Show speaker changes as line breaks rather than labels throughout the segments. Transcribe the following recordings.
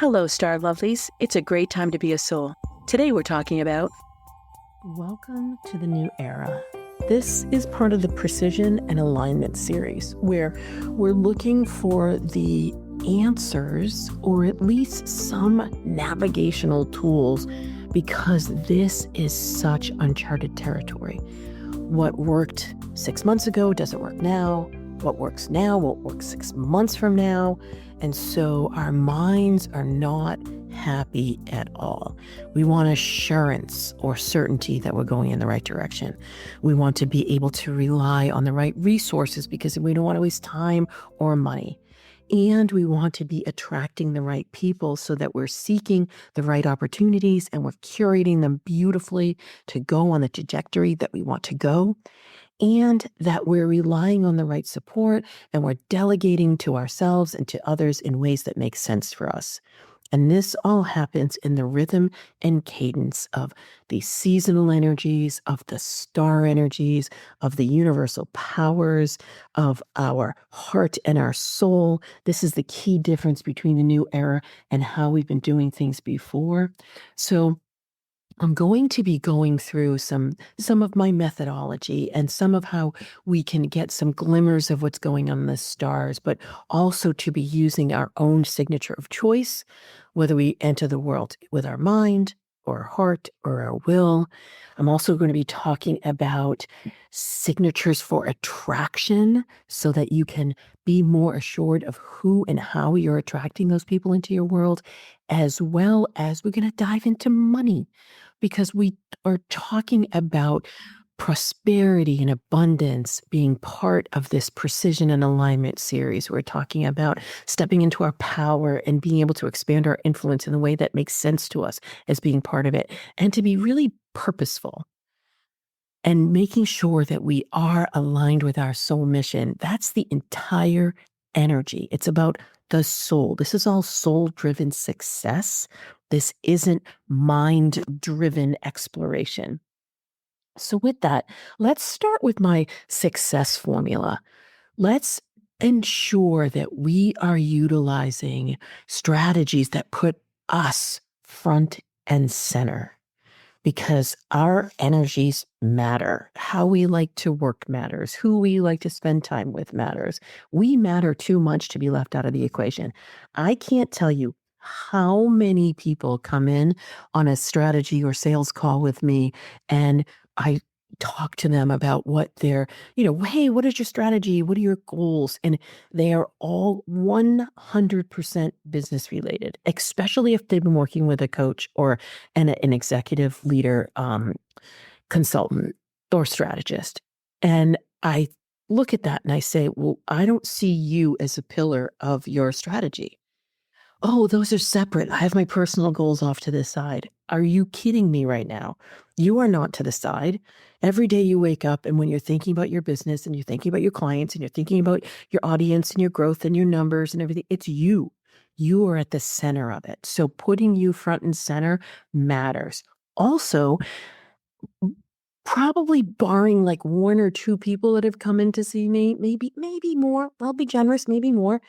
Hello, Star Lovelies. It's a great time to be a soul. Today we're talking about
Welcome to the new era. This is part of the Precision and Alignment series, where we're looking for the answers or at least some navigational tools, because this is such uncharted territory. What worked 6 months ago doesn't work now. What works now won't work 6 months from now. And so our minds are not happy at all. We want assurance or certainty that we're going in the right direction. We want to be able to rely on the right resources because we don't want to waste time or money. And we want to be attracting the right people so that we're seeking the right opportunities and we're curating them beautifully to go on the trajectory that we want to go, and that we're relying on the right support and we're delegating to ourselves and to others in ways that make sense for us. And this all happens in the rhythm and cadence of the seasonal energies, of the star energies, of the universal powers, of our heart and our soul. This is the key difference between the new era and how we've been doing things before. So I'm going to be going through some of my methodology and some of how we can get some glimmers of what's going on in the stars, but also to be using our own signature of choice, whether we enter the world with our mind or our heart or our will. I'm also going to be talking about signatures for attraction so that you can be more assured of who and how you're attracting those people into your world, as well as we're going to dive into money, because we are talking about prosperity and abundance being part of this Precision and Alignment series. We're talking about stepping into our power and being able to expand our influence in the way that makes sense to us as being part of it, and to be really purposeful and making sure that we are aligned with our soul mission. That's the entire energy. It's about the soul. This is all soul-driven success. This isn't mind-driven exploration. So with that, let's start with my success formula. Let's ensure that we are utilizing strategies that put us front and center, because our energies matter. How we like to work matters. Who we like to spend time with matters. We matter too much to be left out of the equation. I can't tell you how many people come in on a strategy or sales call with me, and I talk to them about what their, hey, what is your strategy? What are your goals? And they are all 100% business related, especially if they've been working with a coach or an executive leader, consultant or strategist. And I look at that and I say, well, I don't see you as a pillar of your strategy. Oh, those are separate. I have my personal goals off to the side. Are you kidding me right now? You are not to the side. Every day you wake up, and when you're thinking about your business and you're thinking about your clients and you're thinking about your audience and your growth and your numbers and everything, it's you. You are at the center of it. So putting you front and center matters. Also, probably barring like one or two people that have come in to see me, maybe more. I'll be generous, maybe more.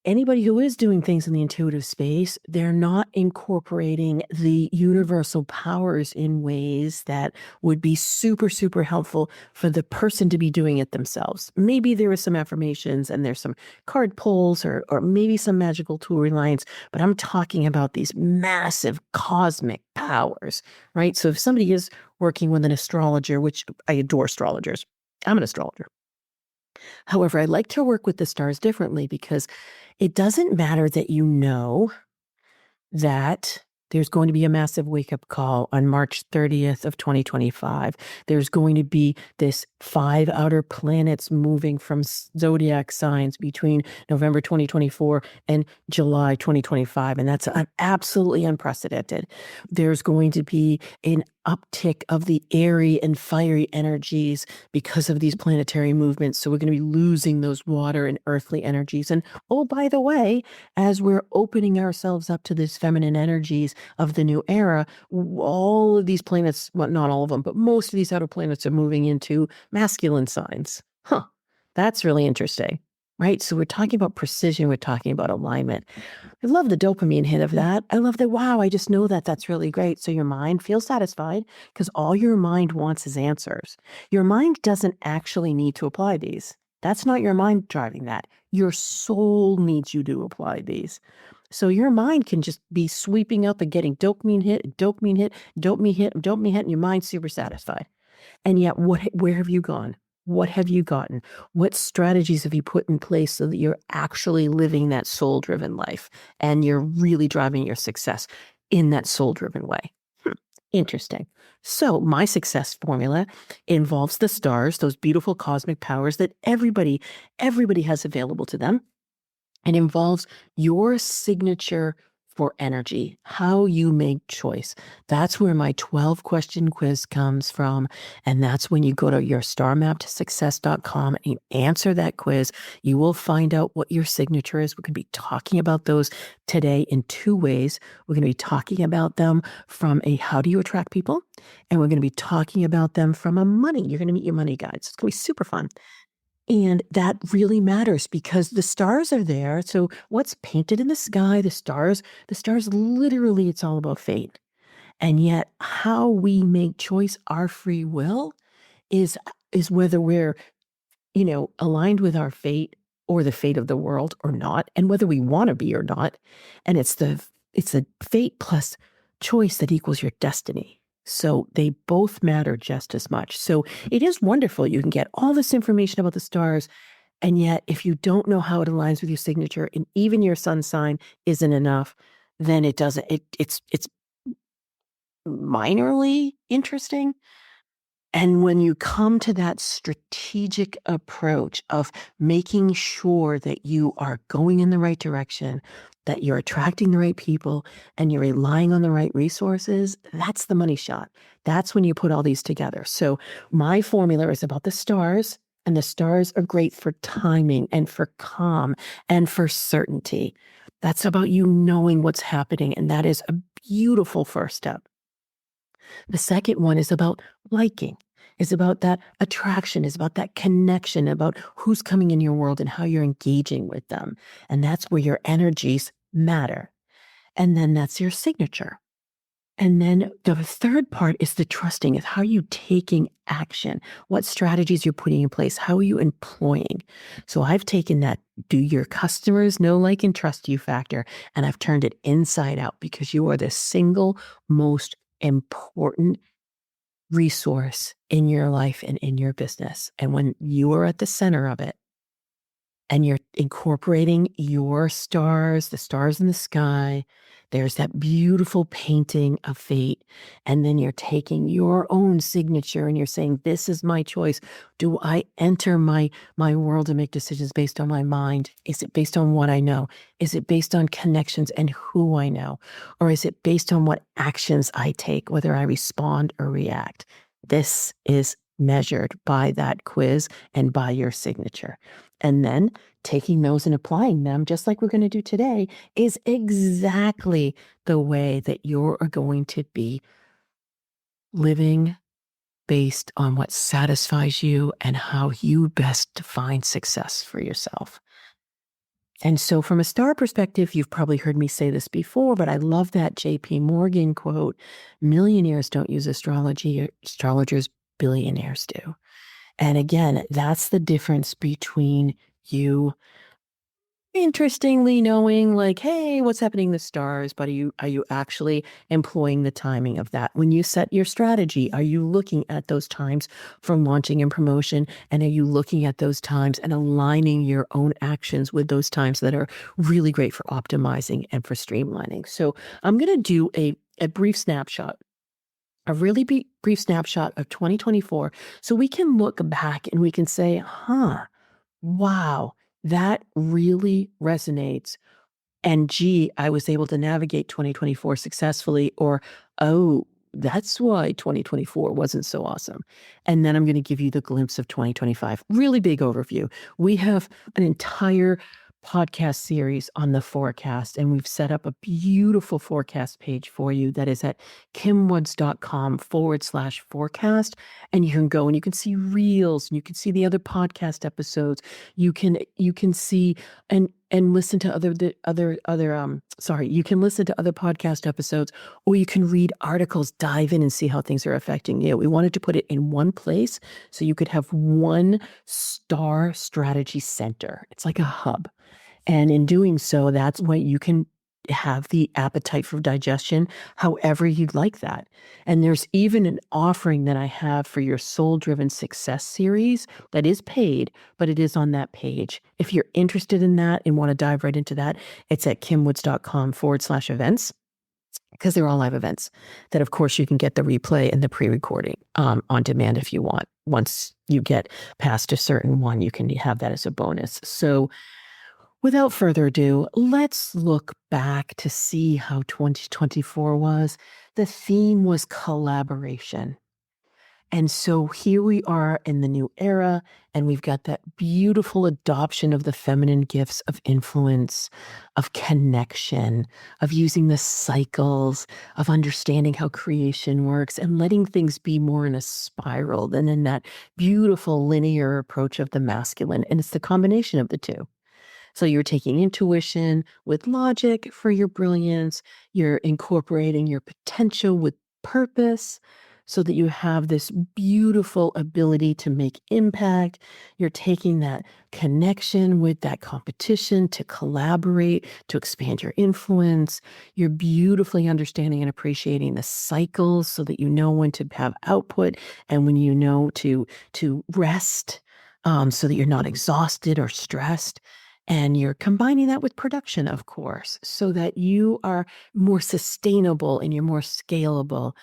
Anybody who is doing things in the intuitive space, they're not incorporating the universal powers in ways that would be super, super helpful for the person to be doing it themselves. Maybe there are some affirmations and there's some card pulls or maybe some magical tool reliance, but I'm talking about these massive cosmic powers, right? So if somebody is working with an astrologer, which I adore astrologers, I'm an astrologer. However, I like to work with the stars differently, because it doesn't matter that you know that there's going to be a massive wake-up call on March 30th of 2025. There's going to be this 5 outer planets moving from zodiac signs between November 2024 and July 2025, and that's absolutely unprecedented. There's going to be an uptick of the airy and fiery energies because of these planetary movements. So we're going to be losing those water and earthly energies. And oh, by the way, as we're opening ourselves up to these feminine energies of the new era, all of these planets, well, not all of them, but most of these outer planets are moving into masculine signs. That's really interesting. right? So we're talking about precision, we're talking about alignment. I love the dopamine hit of that. I love that, wow, I just know that that's really great. So your mind feels satisfied because all your mind wants is answers. Your mind doesn't actually need to apply these. That's not your mind driving that. Your soul needs you to apply these. So your mind can just be sweeping up and getting dopamine hit, dopamine hit, dopamine hit, dopamine hit, and your mind's super satisfied. And yet, where have you gone? What have you gotten? What strategies have you put in place so that you're actually living that soul-driven life and you're really driving your success in that soul-driven way? Interesting. So my success formula involves the stars, those beautiful cosmic powers that everybody has available to them. It involves your signature for energy, how you make choice. That's where my 12-question quiz comes from. And that's when you go to your starmaptosuccess.com and you answer that quiz. You will find out what your signature is. We're going to be talking about those today in 2 ways. We're going to be talking about them from a how do you attract people? And we're going to be talking about them from a money. You're going to meet your money guides. It's going to be super fun. And that really matters because the stars are there. So what's painted in the sky, the stars literally, it's all about fate. And yet how we make choice, our free will is whether we're, aligned with our fate or the fate of the world or not, and whether we want to be or not. And it's the fate plus choice that equals your destiny. So they both matter just as much. So it is wonderful. You can get all this information about the stars, and yet if you don't know how it aligns with your signature, and even your sun sign isn't enough, then it doesn't. It's minorly interesting. And when you come to that strategic approach of making sure that you are going in the right direction, that you're attracting the right people, and you're relying on the right resources, that's the money shot. That's when you put all these together. So my formula is about the stars, and the stars are great for timing and for calm and for certainty. That's about you knowing what's happening, and that is a beautiful first step. The second one is about liking, is about that attraction, is about that connection, about who's coming in your world and how you're engaging with them. And that's where your energies matter. And then that's your signature. And then the third part is the trusting, is how are you taking action? What strategies you're putting in place? How are you employing? So I've taken that do your customers know, like, and trust you factor, and I've turned it inside out because you are the single most important resource in your life and in your business. And when you are at the center of it, and you're incorporating your stars, the stars in the sky, there's that beautiful painting of fate. And then you're taking your own signature and you're saying, this is my choice. Do I enter my world and make decisions based on my mind? Is it based on what I know? Is it based on connections and who I know? Or is it based on what actions I take, whether I respond or react? This is measured by that quiz and by your signature. And then taking those and applying them, just like we're going to do today, is exactly the way that you're going to be living based on what satisfies you and how you best define success for yourself. And so from a star perspective, you've probably heard me say this before, but I love that JP Morgan quote, millionaires don't use astrology, astrologers, billionaires do. And again, that's the difference between you interestingly knowing, like, hey, what's happening in the stars, but are you actually employing the timing of that? When you set your strategy, are you looking at those times for launching and promotion? And are you looking at those times and aligning your own actions with those times that are really great for optimizing and for streamlining? So I'm going to do a brief snapshot, a really brief snapshot of 2024, so we can look back and we can say, wow, that really resonates. And gee, I was able to navigate 2024 successfully, or, oh, that's why 2024 wasn't so awesome. And then I'm going to give you the glimpse of 2025. Really big overview. We have an entire podcast series on the forecast, and we've set up a beautiful forecast page for you that is at kimwoods.com/forecast. And you can go and you can see reels and you can see the other podcast episodes. You can see and listen to you can listen to other podcast episodes, or you can read articles, dive in and see how things are affecting you. We wanted to put it in one place so you could have one star strategy center. It's like a hub. And in doing so, that's when you can have the appetite for digestion however you'd like that. And there's even an offering that I have for your Soul Driven Success series that is paid, but it is on that page. If you're interested in that and want to dive right into that, it's at kimwoods.com/events, because they're all live events that, of course, you can get the replay and the pre-recording on demand if you want. Once you get past a certain one, you can have that as a bonus. So without further ado, let's look back to see how 2024 was. The theme was collaboration. And so here we are in the new era, and we've got that beautiful adoption of the feminine gifts of influence, of connection, of using the cycles, of understanding how creation works, and letting things be more in a spiral than in that beautiful linear approach of the masculine. And it's the combination of the two. So you're taking intuition with logic for your brilliance. You're incorporating your potential with purpose so that you have this beautiful ability to make impact. You're taking that connection with that competition to collaborate, to expand your influence. You're beautifully understanding and appreciating the cycles so that you know when to have output and when you know to rest, so that you're not exhausted or stressed. And you're combining that with production, of course, so that you are more sustainable and you're more scalable,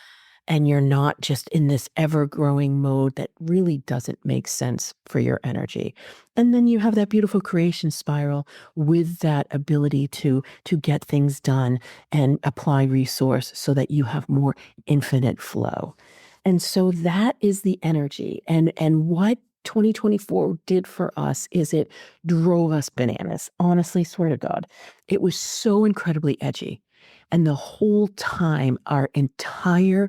and you're not just in this ever-growing mode that really doesn't make sense for your energy. And then you have that beautiful creation spiral with that ability to get things done and apply resource so that you have more infinite flow. And so that is the energy. And what 2024 did for us is it drove us bananas. Honestly, swear to God, it was so incredibly edgy. And the whole time, our entire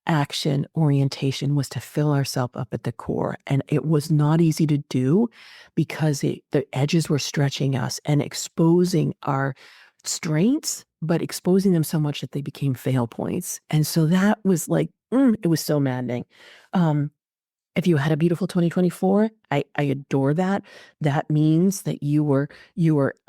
action orientation was to fill ourselves up at the core. And it was not easy to do because the edges were stretching us and exposing our strengths, but exposing them so much that they became fail points. And so that was like, it was so maddening. If you had a beautiful 2024, I adore that. That means that you were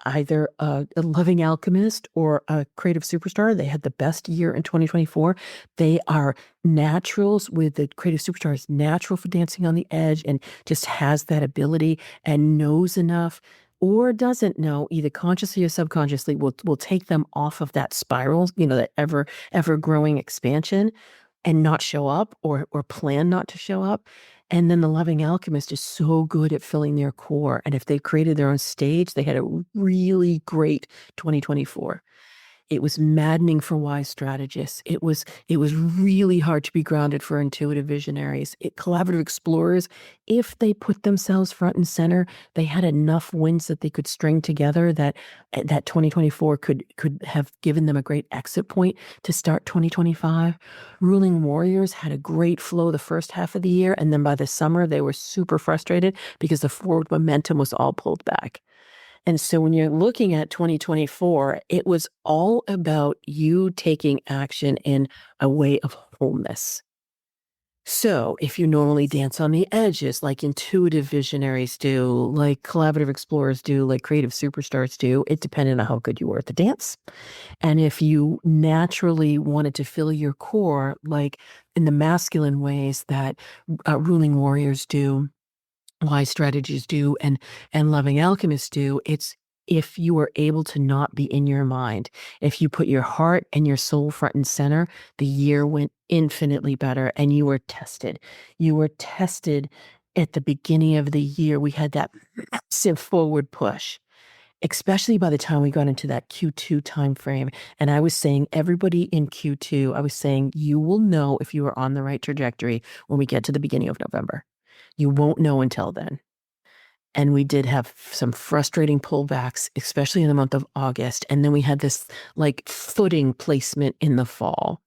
either a loving alchemist or a creative superstar. They had the best year in 2024. They are naturals. With the creative superstar is natural for dancing on the edge and just has that ability and knows enough, or doesn't know, either consciously or subconsciously, will take them off of that spiral, that ever growing expansion, and not show up or plan not to show up. And then the loving alchemist is so good at filling their core. And if they created their own stage, they had a really great 2024. It was maddening for wise strategists. It was really hard to be grounded for intuitive visionaries. Collaborative explorers, if they put themselves front and center, they had enough wins that they could string together that 2024 could have given them a great exit point to start 2025. Ruling warriors had a great flow the first half of the year, and then by the summer they were super frustrated because the forward momentum was all pulled back. And so when you're looking at 2024, it was all about you taking action in a way of wholeness. So if you normally dance on the edges like intuitive visionaries do, like collaborative explorers do, like creative superstars do, it depended on how good you were at the dance. And if you naturally wanted to fill your core, like in the masculine ways that ruling warriors do, wise strategies do, and loving alchemists do, it's if you were able to not be in your mind. If you put your heart and your soul front and center, the year went infinitely better, and you were tested. You were tested at the beginning of the year. We had that massive forward push, especially by the time we got into that Q2 timeframe. And I was saying, everybody in Q2, I was saying, you will know if you are on the right trajectory when we get to the beginning of November. You won't know until then. And we did have some frustrating pullbacks, especially in the month of August. And then we had this like footing placement in the fall,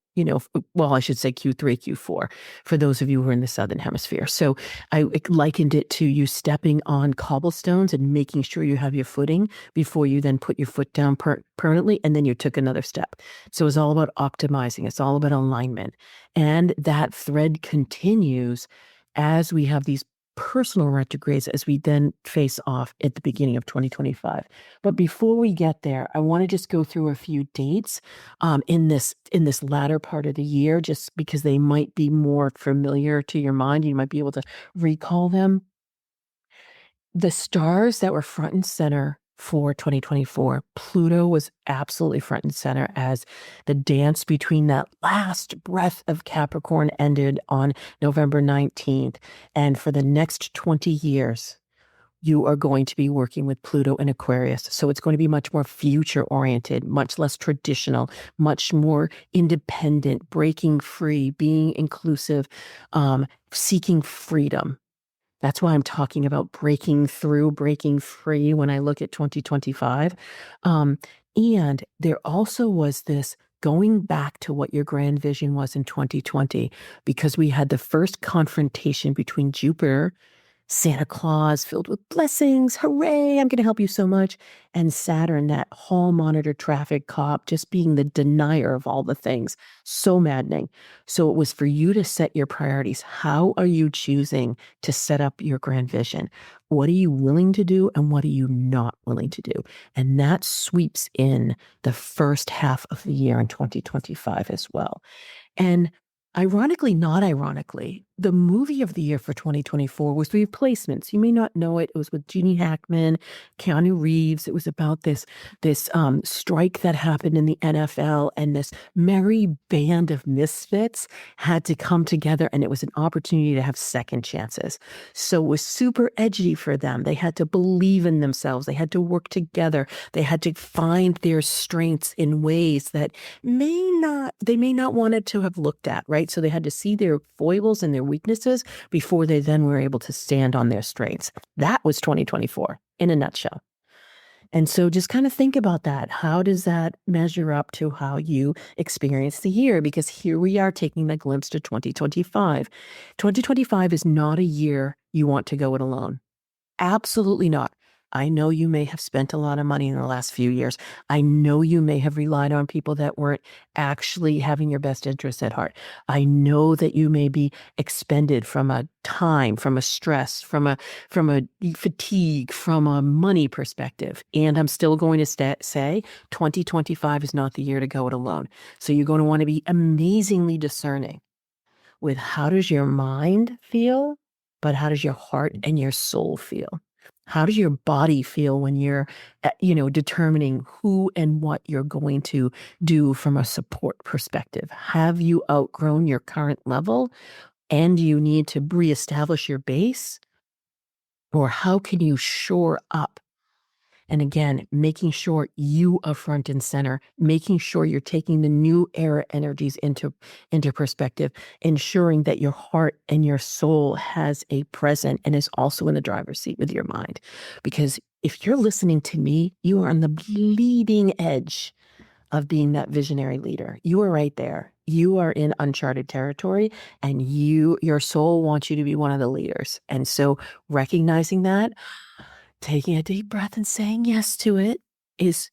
well, I should say Q3, Q4, for those of you who are in the Southern Hemisphere. So I likened it to you stepping on cobblestones and making sure you have your footing before you then put your foot down permanently, and then you took another step. So it's all about optimizing. It's all about alignment. And that thread continues as we have these personal retrogrades as we then face off at the beginning of 2025. But before we get there, I want to just go through a few dates in this latter part of the year, just because they might be more familiar to your mind. You might be able to recall them. The stars that were front and center for 2024, Pluto was absolutely front and center as the dance between that last breath of Capricorn ended on November 19th. And for the next 20 years, you are going to be working with Pluto in Aquarius. So it's going to be much more future oriented, much less traditional, much more independent, breaking free, being inclusive, seeking freedom. That's why I'm talking about breaking through, breaking free when I look at 2025. And there also was this going back to what your grand vision was in 2020, because we had the first confrontation between Jupiter, Santa Claus filled with blessings, hooray, I'm going to help you so much, and Saturn, that hall monitor traffic cop, just being the denier of all the things. So maddening. So it was for you to set your priorities. How are you choosing to set up your grand vision? What are you willing to do and what are you not willing to do? And that sweeps in the first half of the year in 2025 as well. And ironically, not ironically, the movie of the year for 2024 was Replacements. You may not know it. It was with Gene Hackman, Keanu Reeves. It was about this strike that happened in the NFL, and this merry band of misfits had to come together, and it was an opportunity to have second chances. So it was super edgy for them. They had to believe in themselves. They had to work together. They had to find their strengths in ways that they may not wanted to have looked at, right? So they had to see their foibles and their weaknesses before they then were able to stand on their strengths. That was 2024 in a nutshell. And so just kind of think about that. How does that measure up to how you experience the year? Because here we are taking the glimpse to 2025. 2025 is not a year you want to go it alone. Absolutely not. I know you may have spent a lot of money in the last few years. I know you may have relied on people that weren't actually having your best interests at heart. I know that you may be expended from a time, from a stress, from a fatigue, from a money perspective. And I'm still going to say 2025 is not the year to go it alone. So you're going to want to be amazingly discerning with how does your mind feel, but how does your heart and your soul feel? How does your body feel when you're, determining who and what you're going to do from a support perspective? Have you outgrown your current level and you need to reestablish your base? Or how can you shore up? And again, making sure you are front and center, making sure you're taking the new era energies into perspective, ensuring that your heart and your soul has a present and is also in the driver's seat with your mind. Because if you're listening to me, you are on the bleeding edge of being that visionary leader. You are right there. You are in uncharted territory, and your soul wants you to be one of the leaders. And so recognizing that, taking a deep breath and saying yes to it is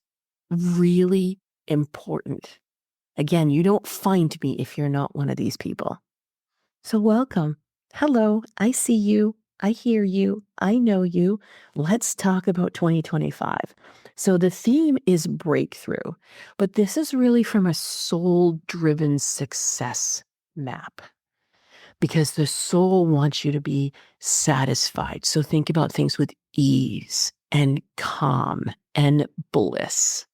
really important. Again, you don't find me if you're not one of these people. So welcome. Hello, I see you. I hear you. I know you. Let's talk about 2025. So the theme is breakthrough, but this is really from a soul-driven success map, because the soul wants you to be satisfied. So think about things with ease and calm and bliss.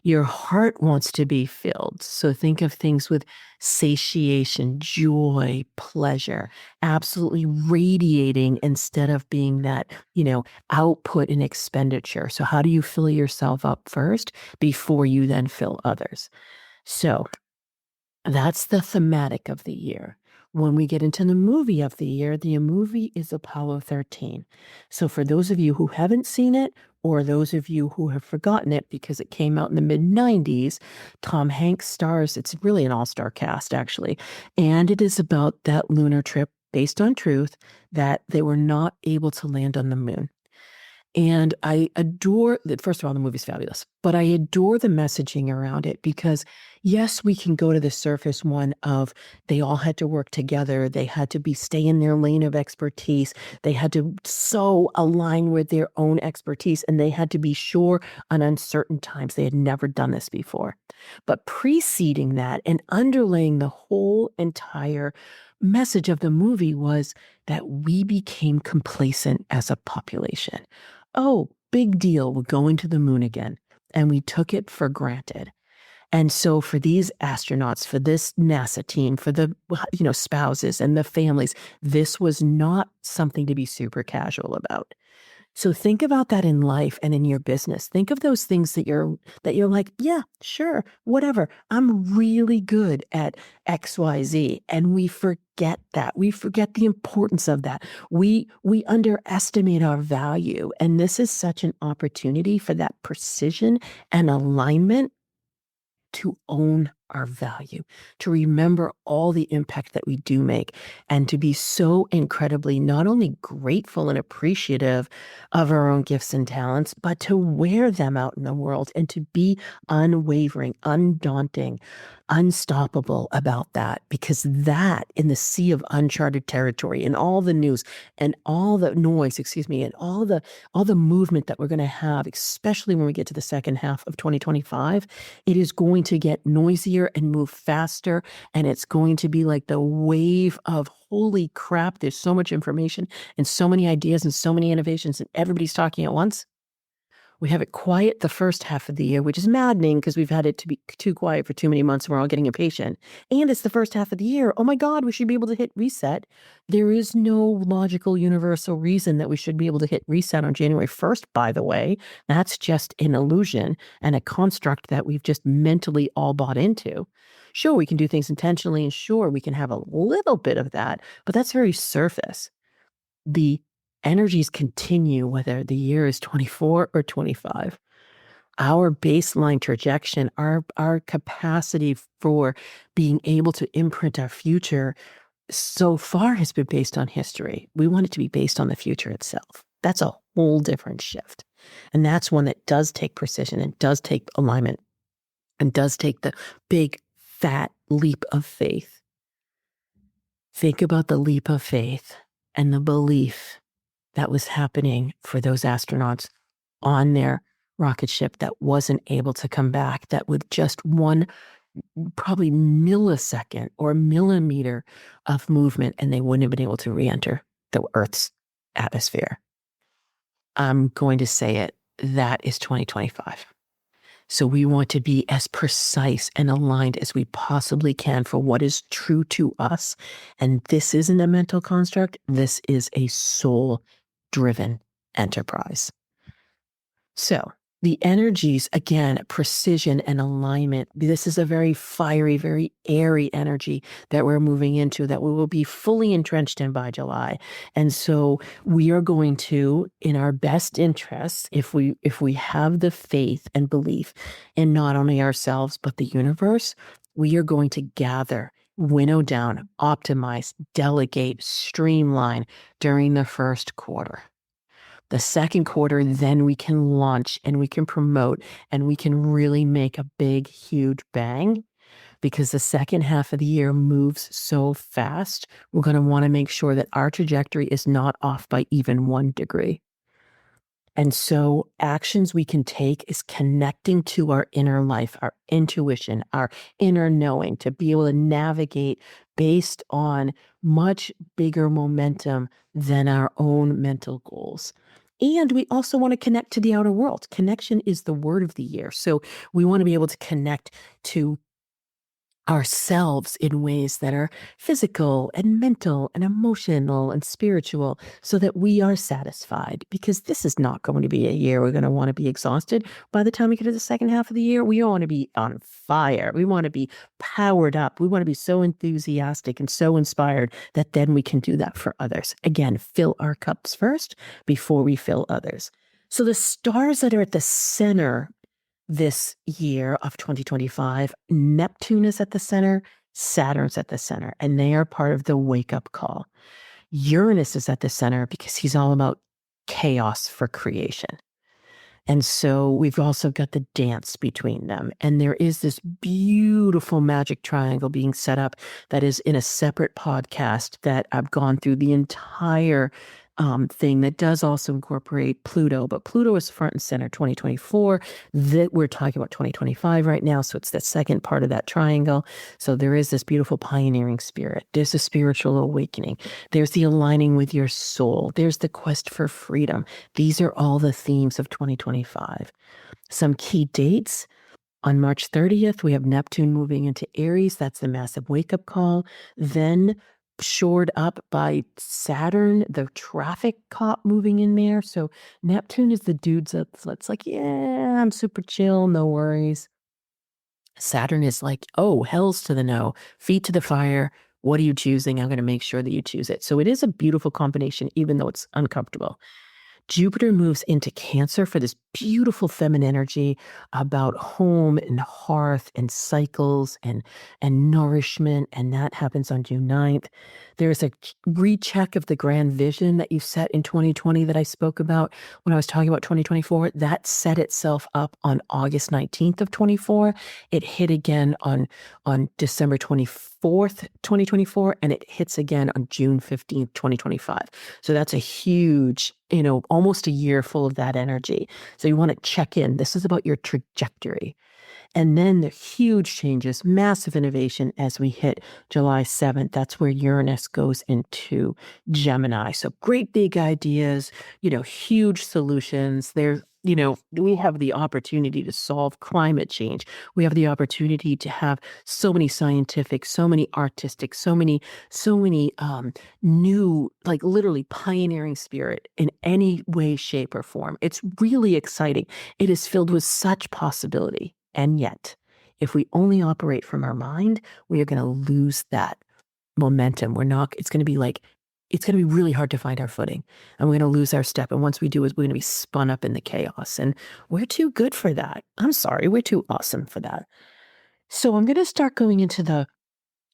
Your heart wants to be filled. So think of things with satiation, joy, pleasure, absolutely radiating instead of being that, output and expenditure. So how do you fill yourself up first before you then fill others? So that's the thematic of the year. When we get into the movie of the year, the movie is Apollo 13. So for those of you who haven't seen it, or those of you who have forgotten it because it came out in the mid-90s, Tom Hanks stars. It's really an all-star cast, actually. And it is about that lunar trip based on truth that they were not able to land on the moon. And I adore that. First of all, the movie's fabulous, but I adore the messaging around it because, yes, we can go to the surface one of they all had to work together. They had to stay in their lane of expertise. They had to so align with their own expertise, and they had to be sure on uncertain times. They had never done this before. But preceding that and underlaying the whole entire message of the movie was that we became complacent as a population. Oh, big deal. We're going to the moon again. And we took it for granted. And so for these astronauts, for this NASA team, for the spouses and the families, this was not something to be super casual about. So think about that in life and in your business. Think of those things that you're like, yeah, sure, whatever. I'm really good at XYZ. And we forget that. We forget the importance of that. We underestimate our value. And this is such an opportunity for that precision and alignment to own our value, to remember all the impact that we do make, and to be so incredibly not only grateful and appreciative of our own gifts and talents, but to wear them out in the world and to be unwavering, undaunting, unstoppable about that, because that in the sea of uncharted territory and all the news and all the noise, and all the movement that we're going to have, especially when we get to the second half of 2025, it is going to get noisier and move faster. And it's going to be like the wave of holy crap. There's so much information and so many ideas and so many innovations and everybody's talking at once. We have it quiet the first half of the year, which is maddening because we've had it to be too quiet for too many months and we're all getting impatient. And it's the first half of the year. Oh my God, we should be able to hit reset. There is no logical universal reason that we should be able to hit reset on January 1st, by the way. That's just an illusion and a construct that we've just mentally all bought into. Sure, we can do things intentionally, and sure, we can have a little bit of that, but that's very surface. The energies continue whether the year is 24 or 25. Our baseline trajectory, our capacity for being able to imprint our future so far has been based on history. We want it to be based on the future itself. That's a whole different shift. And that's one that does take precision and does take alignment and does take the big, fat leap of faith. Think about the leap of faith and the belief that was happening for those astronauts on their rocket ship that wasn't able to come back, that with just one probably millisecond or millimeter of movement, and they wouldn't have been able to re-enter the Earth's atmosphere. I'm going to say it, that is 2025. So we want to be as precise and aligned as we possibly can for what is true to us. And this isn't a mental construct. This is a soul-driven enterprise. So the energies, again, precision and alignment. This is a very fiery, very airy energy that we're moving into that we will be fully entrenched in by July. And so we are going to, in our best interests, if we have the faith and belief in not only ourselves, but the universe, we are going to gather, winnow down, optimize, delegate, streamline during the first quarter. The second quarter, then we can launch and we can promote and we can really make a big, huge bang, because the second half of the year moves so fast. We're going to want to make sure that our trajectory is not off by even 1 degree. And so actions we can take is connecting to our inner life, our intuition, our inner knowing, to be able to navigate based on much bigger momentum than our own mental goals. And we also want to connect to the outer world. Connection is the word of the year. So we want to be able to connect to ourselves in ways that are physical and mental and emotional and spiritual so that we are satisfied, because this is not going to be a year we're going to want to be exhausted. By the time we get to the second half of the year, we want to be on fire. We want to be powered up. We want to be so enthusiastic and so inspired that then we can do that for others. Again, fill our cups first before we fill others. So the stars that are at the center this year of 2025, Neptune is at the center, Saturn's at the center, and they are part of the wake-up call. Uranus is at the center because he's all about chaos for creation. And so we've also got the dance between them. And there is this beautiful magic triangle being set up that is in a separate podcast that I've gone through the entire thing that does also incorporate Pluto. But Pluto is front and center 2024. That we're talking about 2025 right now. So it's the second part of that triangle. So there is this beautiful pioneering spirit. There's a spiritual awakening. There's the aligning with your soul. There's the quest for freedom. These are all the themes of 2025. Some key dates. On March 30th, we have Neptune moving into Aries. That's the massive wake-up call. Then shored up by Saturn, the traffic cop moving in there. So Neptune is the dude that's like, yeah, I'm super chill, no worries. Saturn is like, oh, hells to the no, feet to the fire. What are you choosing? I'm going to make sure that you choose it. So it is a beautiful combination, even though it's uncomfortable. Jupiter moves into Cancer for this beautiful feminine energy about home and hearth and cycles and nourishment, and that happens on June 9th. There's a recheck of the grand vision that you set in 2020 that I spoke about when I was talking about 2024. That set itself up on August 19th of 24. It hit again on December 24th, 2024, and it hits again on June 15th, 2025. So that's a huge, almost a year full of that energy. So you want to check in. This is about your trajectory. And then the huge changes, massive innovation as we hit July 7th. That's where Uranus goes into Gemini. So great big ideas, huge solutions. We have the opportunity to solve climate change. We have the opportunity to have so many scientific, so many artistic, so many new, like literally pioneering spirit in any way, shape, or form. It's really exciting. It is filled with such possibility. And yet, if we only operate from our mind, we are going to lose that momentum. It's going to be really hard to find our footing, and we're going to lose our step. And once we do, we're going to be spun up in the chaos. And we're too good for that. I'm sorry. We're too awesome for that. So I'm going to start going into the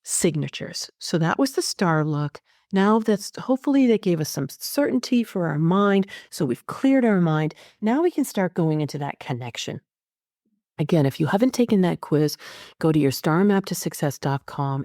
signatures. So that was the star look. Now hopefully that gave us some certainty for our mind. So we've cleared our mind. Now we can start going into that connection. Again, if you haven't taken that quiz, go to your starmaptosuccess.com